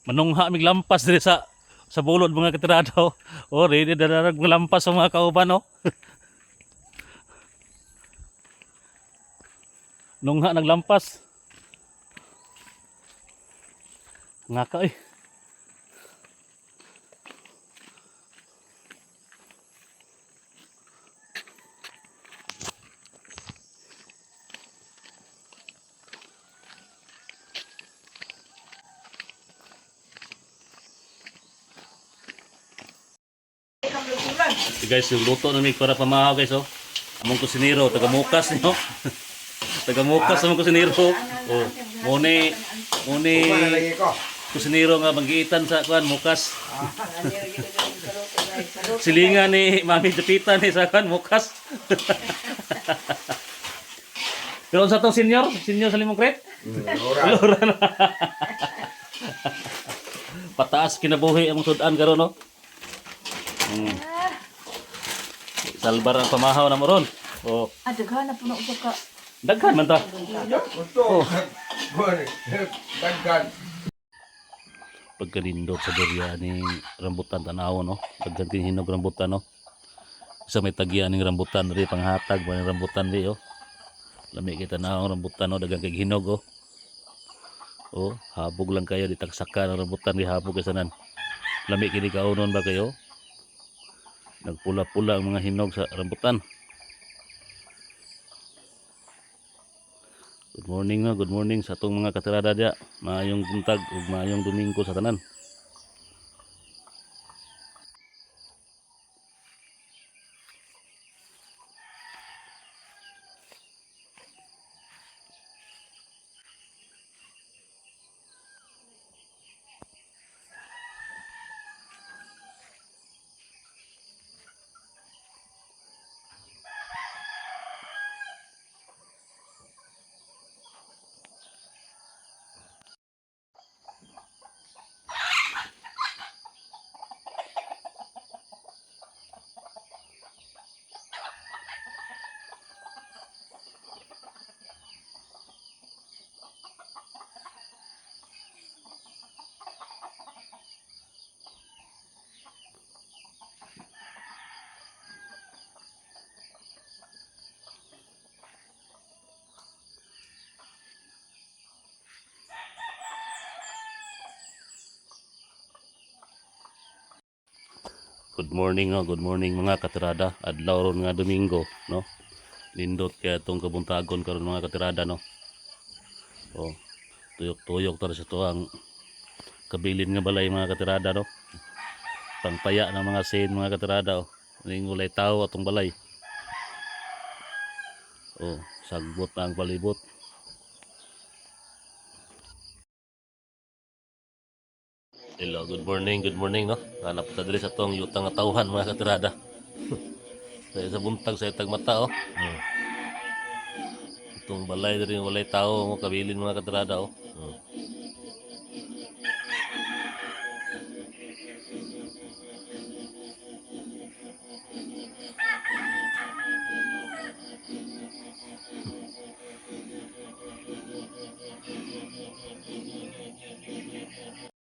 Manungha mig lampas diri sa bulod mga katirado. Oh, ready na darag lampas sa mga kauban oh. Nungha naglampas. Ngaka eh. So guys, yung luto na mig para pamahaw guys oh. Among kusinero, taga Mukas niyo. Taga Mukas among kusinero. Oh, muni kusinero nga magiitan sa kuan Mukas. Silingan ni Mami Japita ni sa kuan Mukas. Pero sa tong senior sa Limong Crete? Lora. Pataas kinabuhi among sudan karon no. Salbar ang pamahaw na mo ron. Oh. Daghan na po na usap ka. Daghan man ta. Gusto. Daghan. Pagkalindot sa durian ni rambutan tanaw no. Daghan kin hinog rambutan no. Isa may tagyan ning rambutan ri panghatag ba ning rambutan ri oh. Lami kita na ang rambutan no daghan kay hinog oh. Oh, habog lang kayo di tagsaka ng rambutan ri habog kasanan. Lami kini kaunon ba kayo? Nagpula-pula ang mga hinog sa rambutan. Good morning sa atong mga katirada dia. Maayong buntag ug maayong Domingo sa tanan. Good morning no, good morning mga katirada. Adlaw ron nga Domingo no. Lindot kaya itong kabuntagon karon mga katirada no. Oh, tuyok-tuyok tara sa to ang kabilin nga balay mga katirada no. Pangpaya ng mga sin mga katirada oh. Ning walay tao atong balay. Oh, sagbot ang palibot. Hello, good morning no. Hanap ta diri sa tong yutang nga tawhan mga katirada. Sa buntag sa itag mata oh. Itong balay diri walay tao mo kabilin mga katirada oh.